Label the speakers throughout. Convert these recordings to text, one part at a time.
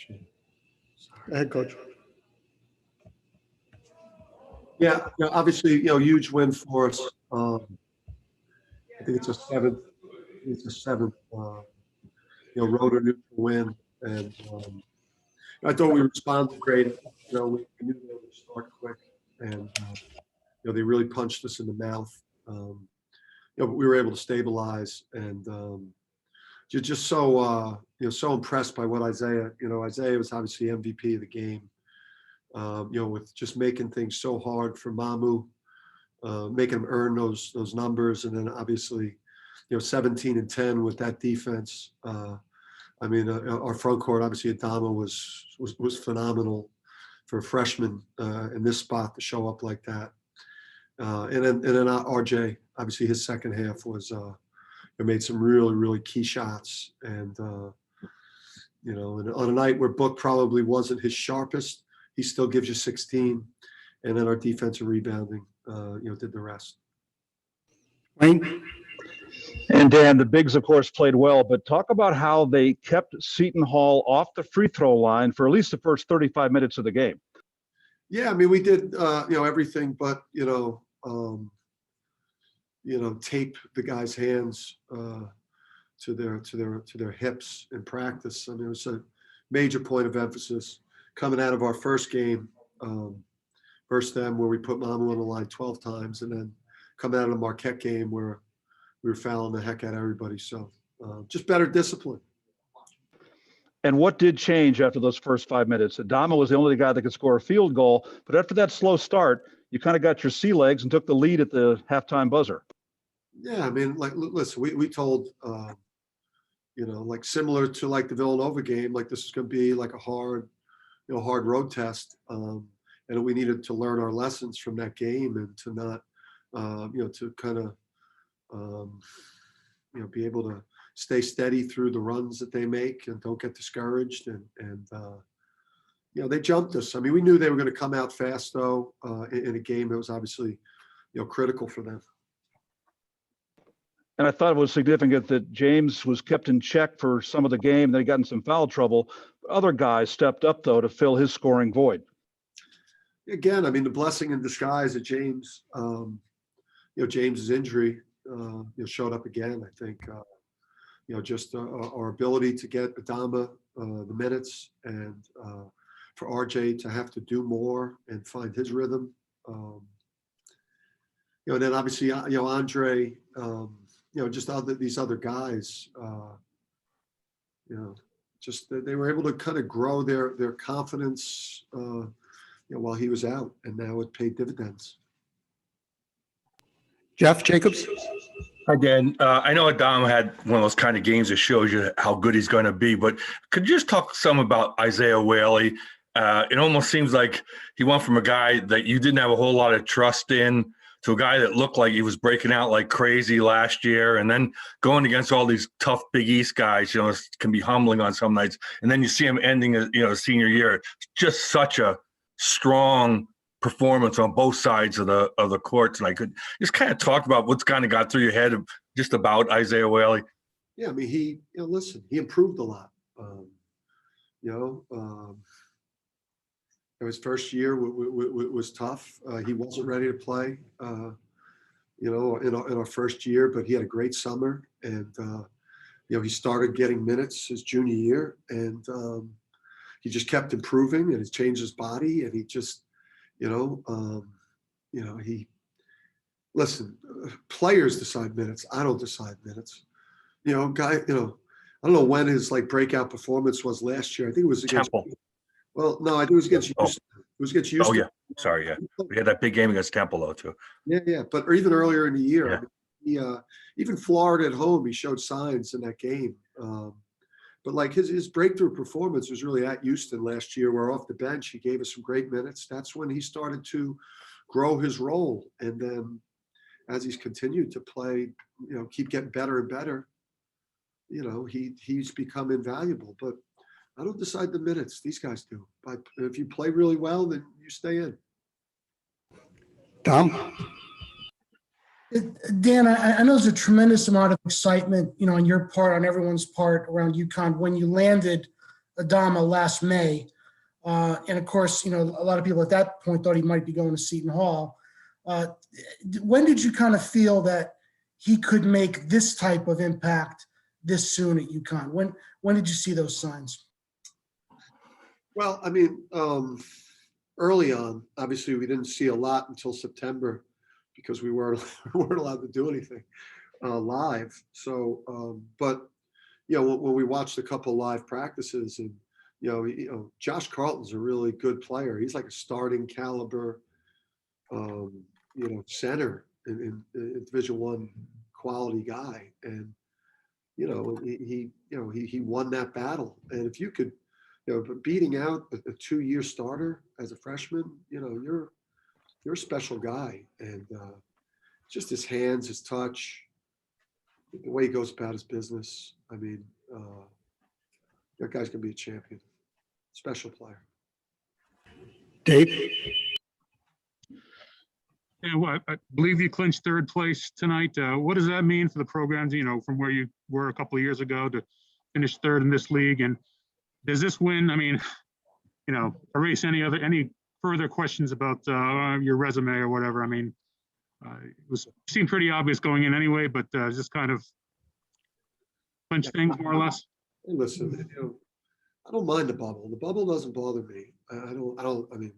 Speaker 1: Go ahead, Coach.
Speaker 2: Yeah, obviously, huge win for us. I think it's a seventh. Road or neutral win, and I thought we responded great. We knew they were going to start quick, and they really punched us in the mouth. But we were able to stabilize, and just so so impressed by what Isaiah. Isaiah was obviously MVP of the game. With just making things so hard for Mamu, making him earn those numbers, and then obviously, 17 and 10 with that defense. Our front court, obviously, Adama was phenomenal for a freshman in this spot to show up like that. And then RJ, obviously, his second half was made some really, really key shots, and and on a night where Book probably wasn't his sharpest, he still gives you 16, and then our defensive rebounding, did the rest.
Speaker 1: Wayne?
Speaker 3: And Dan, the Bigs, of course, played well, but talk about how they kept Seton Hall off the free throw line for at least the first 35 minutes of the game.
Speaker 2: Yeah, we did, everything but, tape the guys' hands to their hips in practice. It was a major point of emphasis coming out of our first game versus them, where we put Mamu on the line 12 times, and then coming out of the Marquette game where we were fouling the heck out of everybody. So just better discipline.
Speaker 3: And what did change after those first 5 minutes? Adama was the only guy that could score a field goal, but after that slow start, you kind of got your sea legs and took the lead at the halftime buzzer.
Speaker 2: Yeah, listen, we told, similar to the Villanova game, this is going to be like a hard road test, and we needed to learn our lessons from that game and to not, to kind of, be able to stay steady through the runs that they make and don't get discouraged. And they jumped us. We knew they were going to come out fast, though, in a game that was obviously, critical for them.
Speaker 3: And I thought it was significant that James was kept in check for some of the game. They got in some foul trouble. Other guys stepped up, though, to fill his scoring void.
Speaker 2: Again, the blessing in disguise of James, James's injury, showed up again. I think, just our ability to get Adama the minutes, and for RJ to have to do more and find his rhythm. And then obviously, Andre, just these other guys, just they were able to kind of grow their confidence, while he was out, and now it paid dividends.
Speaker 1: Jeff Jacobs?
Speaker 4: Hi, Dan. I know Adama had one of those kind of games that shows you how good he's going to be, but could you just talk some about Isaiah Whaley? It almost seems like he went from a guy that you didn't have a whole lot of trust in to a guy that looked like he was breaking out like crazy last year, and then going against all these tough Big East guys, can be humbling on some nights. And then you see him ending his senior year. It's just such a strong performance on both sides of the courts. And I could just kind of talk about what's kind of got through your head just about Isaiah Whaley.
Speaker 2: Yeah, he improved a lot. His first year was tough. He wasn't ready to play, in our first year, but he had a great summer, and he started getting minutes his junior year, and he just kept improving, and he's changed his body, and he just, players decide minutes. I don't decide minutes. I don't know when his breakout performance was last year. I think it was against
Speaker 4: Temple.
Speaker 2: Well, no, I think it was against Houston. It was against Houston.
Speaker 4: Oh, yeah. Sorry, yeah. We had that big game against Temple, though, too.
Speaker 2: Yeah. But even earlier in the year, even Florida at home, he showed signs in that game. But his breakthrough performance was really at Houston last year, where off the bench, he gave us some great minutes. That's when he started to grow his role. And then as he's continued to play, keep getting better and better, he's become invaluable. But I don't decide the minutes. These guys do. But if you play really well, then you stay in.
Speaker 1: Tom?
Speaker 5: Dan, I know there's a tremendous amount of excitement, on your part, on everyone's part around UConn when you landed. Adama last May. And of course, a lot of people at that point thought he might be going to Seton Hall. When did you kind of feel that he could make this type of impact this soon at UConn? When did you see those signs?
Speaker 2: Well, I mean, early on, obviously we didn't see a lot until September because we weren't allowed to do anything live. So, but when we watched a couple live practices, and Josh Carlton's a really good player. He's like a starting caliber, center in Division I quality guy, and he won that battle. And if you could, beating out a 2-year starter as a freshman, you're a special guy. And just his hands, his touch, the way he goes about his business. I mean, that guy's gonna be a champion. Special player.
Speaker 1: Dave?
Speaker 6: Yeah, well, I believe you clinched third place tonight. What does that mean for the programs, from where you were a couple of years ago to finish third in this league? And does this win, erase any further questions about your resume or whatever? I mean, it seemed pretty obvious going in anyway, but just kind of clinch things more or less.
Speaker 2: Hey, listen, I don't mind the bubble. The bubble doesn't bother me. I mean,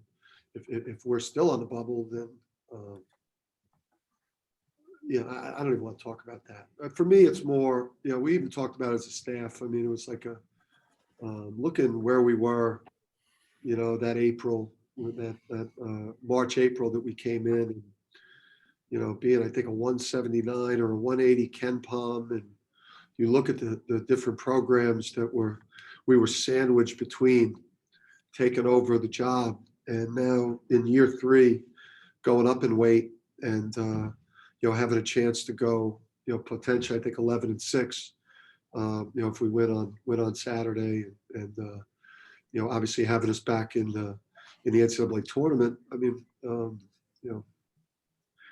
Speaker 2: if we're still on the bubble, then I don't even want to talk about that. For me, it's more, we even talked about it as a staff. I mean, it was like looking where we were, that April, that March, April that we came in, and, being, I think, a 179 or a 180 Ken Palm. And you look at the different programs that we were sandwiched between, taking over the job. And now in year 3, going up in weight and, having a chance to go, potentially, I think 11-6, if we win on Saturday, and obviously having us back in the NCAA tournament. I mean,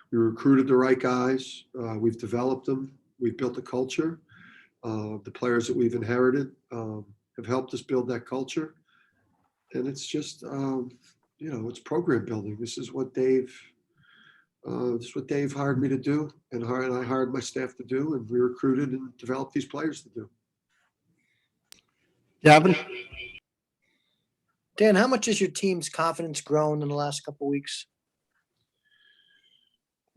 Speaker 2: we recruited the right guys. We've developed them. We've built a culture. The players that we've inherited have helped us build that culture. And it's just, it's program building. This is what Dave hired me to do, and I hired my staff to do, and we recruited and developed these players to do.
Speaker 1: Gavin?
Speaker 7: Dan, how much has your team's confidence grown in the last couple of weeks?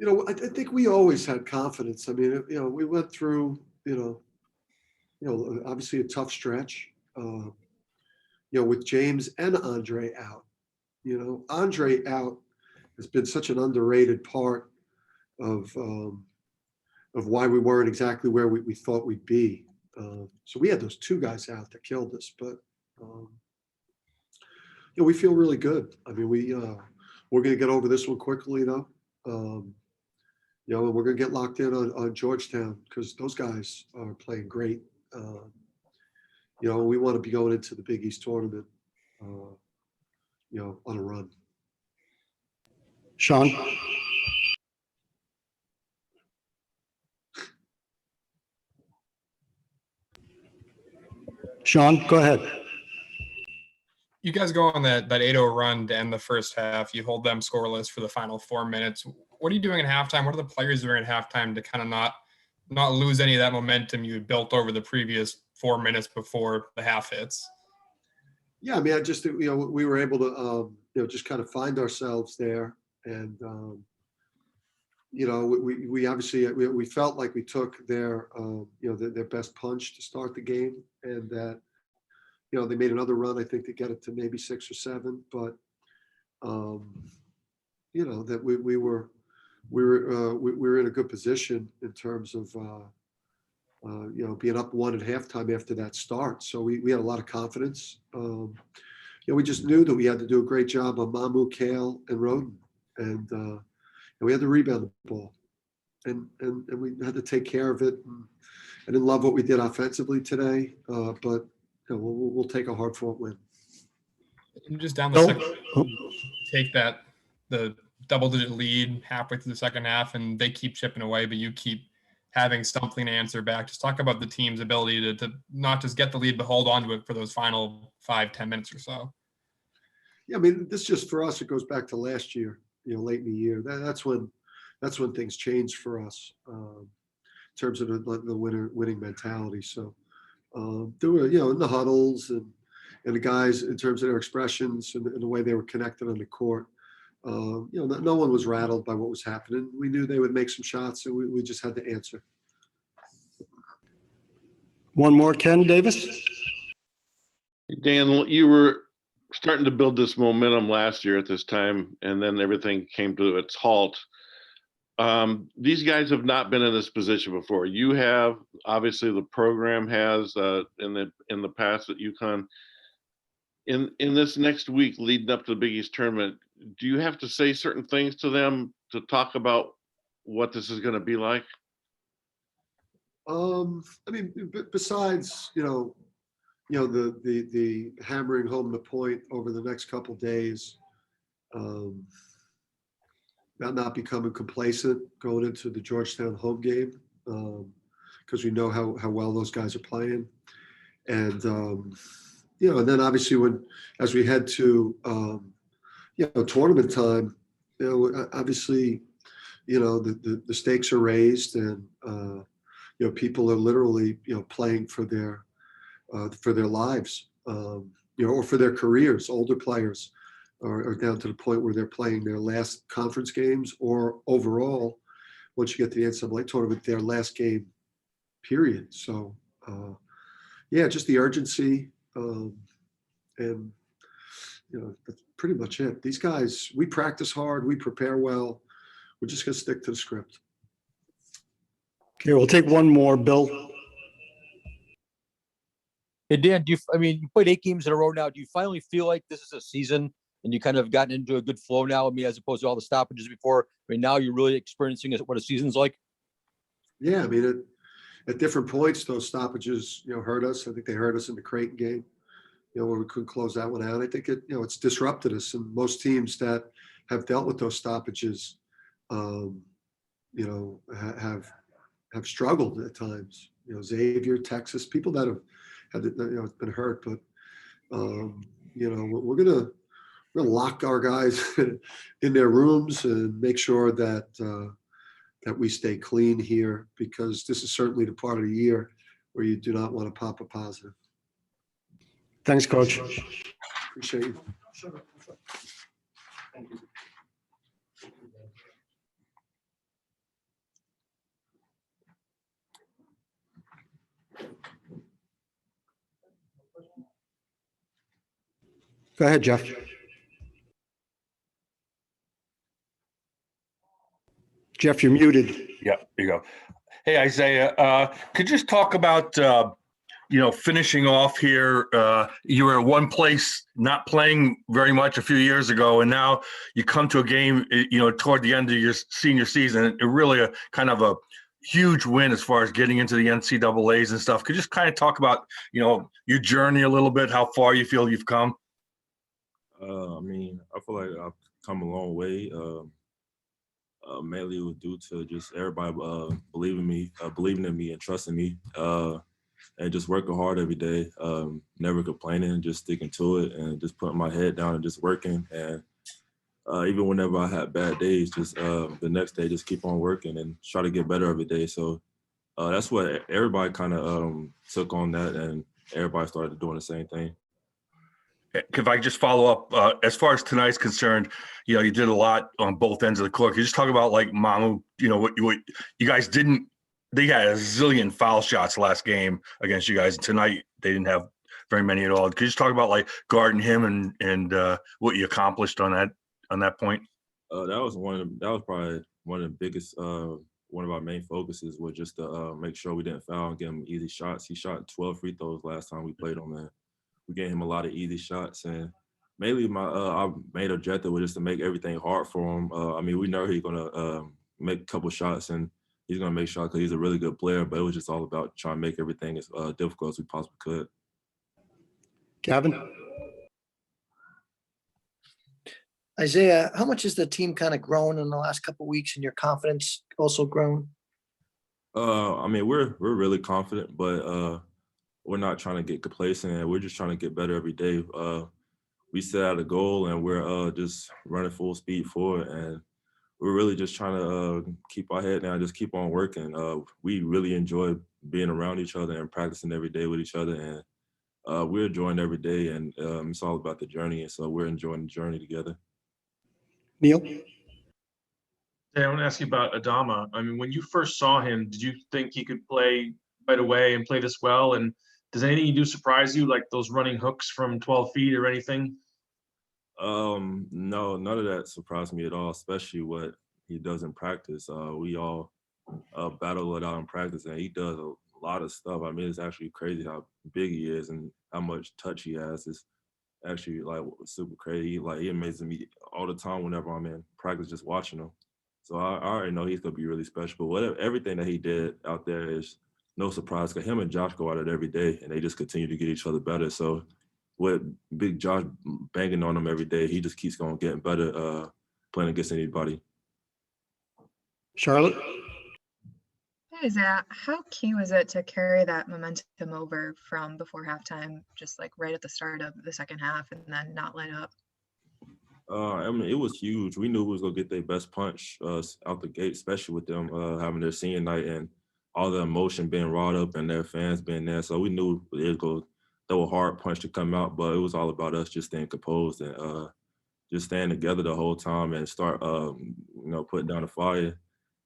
Speaker 2: I think we always had confidence. I mean, we went through, obviously a tough stretch, with James and Andre out. Andre out has been such an underrated part of why we weren't exactly where we thought we'd be. So we had those 2 guys out that killed us, but we feel really good. I mean, we're going to get over this one quickly, though. And we're going to get locked in on Georgetown because those guys are playing great. We want to be going into the Big East tournament, on a run.
Speaker 1: Sean? Sean, go ahead.
Speaker 8: You guys go on that 8-0 run to end the first half. You hold them scoreless for the final 4 minutes. What are you doing at halftime? What are the players doing at halftime to kind of not lose any of that momentum you had built over the previous 4 minutes before the half hits?
Speaker 2: Yeah, I mean, I just, we were able to, just kind of find ourselves there. And, we obviously, we felt like we took their best punch to start the game, and that, they made another run, I think, to get it to maybe 6 or 7, but, that we were in a good position in terms of, being up 1 at halftime after that start. So we had a lot of confidence. We just knew that we had to do a great job on Mamu, Kale, and Roden, and we had to rebound the ball, and we had to take care of it. And I didn't love what we did offensively today, but we'll take a hard-fought win.
Speaker 8: And just down the second, take the double-digit lead halfway through the second half, and they keep chipping away, but you keep having something to answer back. Just talk about the team's ability to not just get the lead, but hold on to it for those final 5-10 minutes or so.
Speaker 2: Yeah, I mean, this just for us, it goes back to last year, late in the year. That's when things changed for us in terms of the winning mentality. So there were, in the huddles and the guys in terms of their expressions and the way they were connected on the court. No one was rattled by what was happening. We knew they would make some shots, and we just had to answer.
Speaker 1: One more, Ken Davis.
Speaker 9: Dan, you were starting to build this momentum last year at this time, and then everything came to its halt. These guys have not been in this position before. You have, obviously, the program has in the past at UConn. In this next week leading up to the Big East tournament, do you have to say certain things to them to talk about what this is going to be like?
Speaker 2: I mean, besides, the hammering home the point over the next couple of days, about not becoming complacent going into the Georgetown home game, because we know how well those guys are playing. And, and then obviously as we head to, tournament time, obviously, the stakes are raised, and, people are literally, playing for their lives, or for their careers. Older players are down to the point where they're playing their last conference games, or overall, once you get to the NCAA tournament, their last game, period. So, just the urgency, and that's pretty much it. These guys, we practice hard, we prepare well. We're just going to stick to the script.
Speaker 1: Okay, we'll take one more, Bill.
Speaker 10: Hey, Dan, you played 8 games in a row now. Do you finally feel like this is a season and you kind of gotten into a good flow now? I mean, as opposed to all the stoppages before, now you're really experiencing what a season's like?
Speaker 2: Yeah, I mean, at different points, those stoppages, hurt us. I think they hurt us in the Creighton game, where we couldn't close that one out. I think it's disrupted us, and most teams that have dealt with those stoppages, have struggled at times. Xavier, Texas, people that have been hurt, but we're gonna lock our guys in their rooms and make sure that we stay clean here, because this is certainly the part of the year where you do not want to pop a positive.
Speaker 1: Thanks, Coach.
Speaker 2: Appreciate you.
Speaker 5: Thank you.
Speaker 1: Go ahead, Jeff. Jeff, you're muted.
Speaker 4: Yeah, there you go. Hey, Isaiah, could you just talk about, finishing off here? You were at one place not playing very much a few years ago, and now you come to a game, toward the end of your senior season. It really a kind of a huge win as far as getting into the NCAAs and stuff. Could you just kind of talk about, your journey a little bit, how far you feel you've come?
Speaker 11: I feel like I've come a long way. Mainly due to just everybody believing in me and trusting me, and just working hard every day, never complaining, just sticking to it, and just putting my head down and just working. And even whenever I had bad days, just the next day, just keep on working and try to get better every day. So that's what everybody kind of took on that, and everybody started doing the same thing.
Speaker 4: If I just follow up, as far as tonight's concerned, you did a lot on both ends of the court. Could you just talk about like Mamu, what you guys didn't, they had a zillion foul shots last game against you guys. Tonight, they didn't have very many at all. Could you just talk about like guarding him and what you accomplished on that point?
Speaker 11: That was probably one of the biggest, one of our main focuses was just to make sure we didn't foul and give him easy shots. He shot 12 free throws last time we played him, and we gave him a lot of easy shots. And mainly our main objective was just to make everything hard for him. We know he's gonna make a couple shots, and he's gonna make shots because he's a really good player. But it was just all about trying to make everything as difficult as we possibly could.
Speaker 1: Gavin?
Speaker 7: Isaiah, how much has the team kind of grown in the last couple of weeks, and your confidence also grown?
Speaker 11: I mean, we're really confident, but we're not trying to get complacent, and we're just trying to get better every day. We set out a goal, and we're just running full speed forward, and we're really just trying to keep our head down, just keep on working. We really enjoy being around each other and practicing every day with each other, and we're enjoying every day, and it's all about the journey, and so we're enjoying the journey together.
Speaker 1: Neil?
Speaker 12: Yeah, I want to ask you about Adama. I mean, when you first saw him, did you think he could play right away and play this well? And does anything you do surprise you, like those running hooks from 12 feet or anything?
Speaker 11: No, none of that surprised me at all, especially what he does in practice. We all battle it out in practice, and he does a lot of stuff. I mean, it's actually crazy how big he is and how much touch he has. It's actually like super crazy. Like, he amazes me all the time whenever I'm in practice just watching him. So I already know he's gonna be really special. But whatever, everything that he did out there is no surprise, because him and Josh go at it every day, and they just continue to get each other better. So with Big Josh banging on him every day, he just keeps going getting better playing against anybody.
Speaker 1: Charlotte?
Speaker 13: Hey, Zach, how key was it to carry that momentum over from before halftime, just like right at the start of the second half, and then not let up?
Speaker 11: I mean, it was huge. We knew we was gonna get their best punch out the gate, especially with them having their senior night and all the emotion being wrought up and their fans being there. So we knew it was going to throw a hard punch to come out, but it was all about us just staying composed and just staying together the whole time and start, putting down the fire.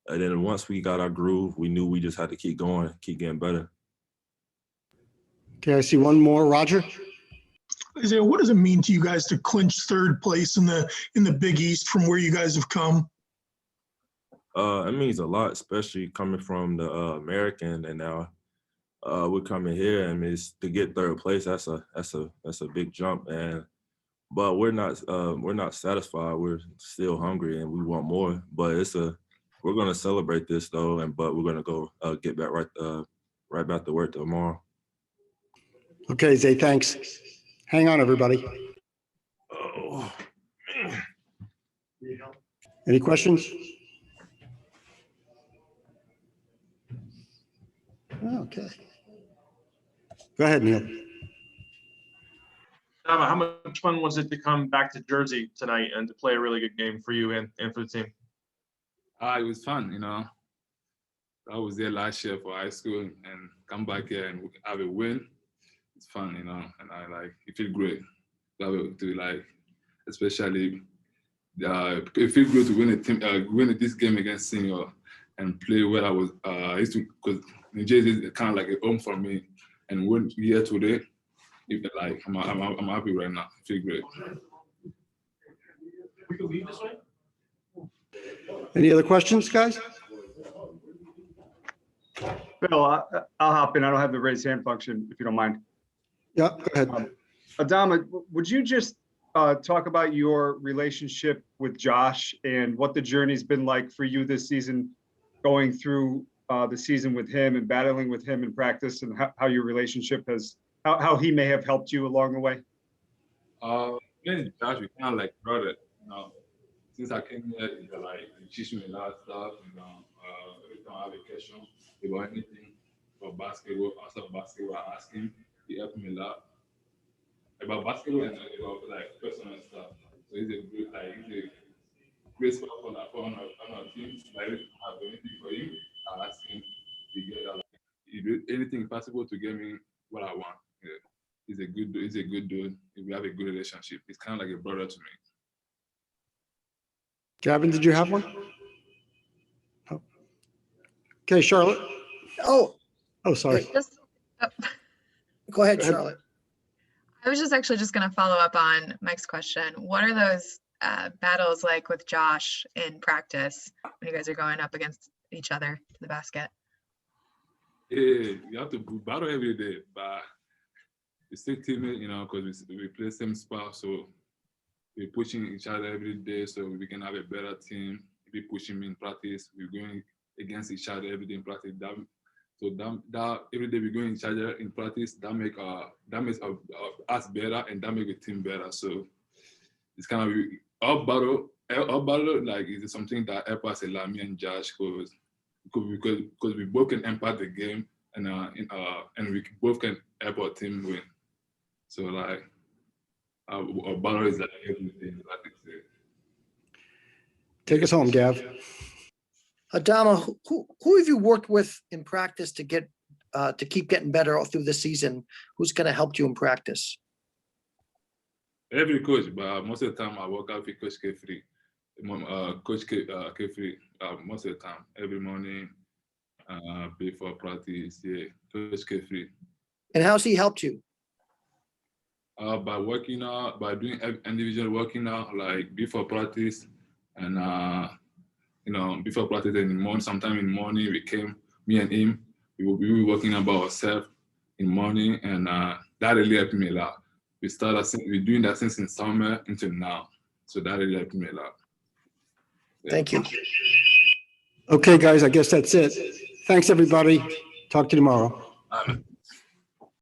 Speaker 11: And then once we got our groove, we knew we just had to keep going, keep getting better.
Speaker 1: Okay, I see one more. Roger?
Speaker 14: Isaiah, what does it mean to you guys to clinch third place in the Big East from where you guys have come?
Speaker 11: It means a lot, especially coming from the American, and now we're coming here, and it's to get third place. That's a big jump, but we're not satisfied. We're still hungry, and we want more. But we're gonna celebrate this though, but we're gonna go get back right back to work tomorrow.
Speaker 1: Okay, Zay, thanks. Hang on, everybody.
Speaker 11: Oh, man.
Speaker 1: Any questions? Okay. Go ahead, Neil.
Speaker 12: Adama, how much fun was it to come back to Jersey tonight and to play a really good game for you and for the team?
Speaker 15: It was fun, I was there last year for high school and come back here and have a win. It's fun, and it feels great especially it feels good to win this game against senior and play where I used to, because New Jersey is kind of like a home for me, and when here today, I'm happy right now. I feel great.
Speaker 12: We can leave this way.
Speaker 1: Any other questions, guys?
Speaker 16: Bill, I'll hop in. I don't have the raise hand function, if you don't mind.
Speaker 1: Yeah, go ahead.
Speaker 16: Adama, would you just talk about your relationship with Josh and what the journey's been like for you this season, going through the season with him and battling with him in practice, and how your relationship how he may have helped you along the way?
Speaker 15: Me and Josh, we kind of like brother. Since I came here, he teach me a lot of stuff. Every time I have a question about anything for basketball, outside of basketball, I ask him. He helped me a lot about basketball and about personal stuff. So he's a great spot on our team. Like, if I have anything for him, I ask him to get he do anything possible to get me what I want. Yeah. He's a good dude. We have a good relationship. He's kind of like a brother to me.
Speaker 1: Gavin, did you have one? Oh. Okay, Charlotte.
Speaker 7: Oh,
Speaker 1: Sorry.
Speaker 7: go ahead, Charlotte.
Speaker 13: I was actually just going to follow up on Mike's question. What are those battles like with Josh in practice when you guys are going up against each other to the basket?
Speaker 15: Yeah, you have to battle every day, but we still teammates, because we play same spot, so we're pushing each other every day so we can have a better team. We pushing me in practice. We're going against each other every day in practice. That every day we're going each other in practice. That makes us better, and that make the team better. So it's kind of our battle. Like, is something that help us a lot, me and Josh, because because we both can impact the game and we both can help our team win. So like our battle is like everything. Like I said.
Speaker 1: Take us home, Gav.
Speaker 7: Adama, who have you worked with in practice to get to keep getting better all through the season? Who's going to help you in practice?
Speaker 15: Every coach, but most of the time I work out with Coach K3. Coach K3, most of the time, every morning before practice, yeah, Coach K3.
Speaker 7: And how's he helped you?
Speaker 15: By working out, by doing individual working out, like before practice, and before practice in the morning. Sometime in the morning, me and him, we will be working about ourselves in the morning, and that really helped me a lot. We're doing that since in summer until now, so that really helped me a lot. Yeah.
Speaker 7: Thank you.
Speaker 1: Okay, guys, I guess that's it. Thanks, everybody. Talk to you tomorrow.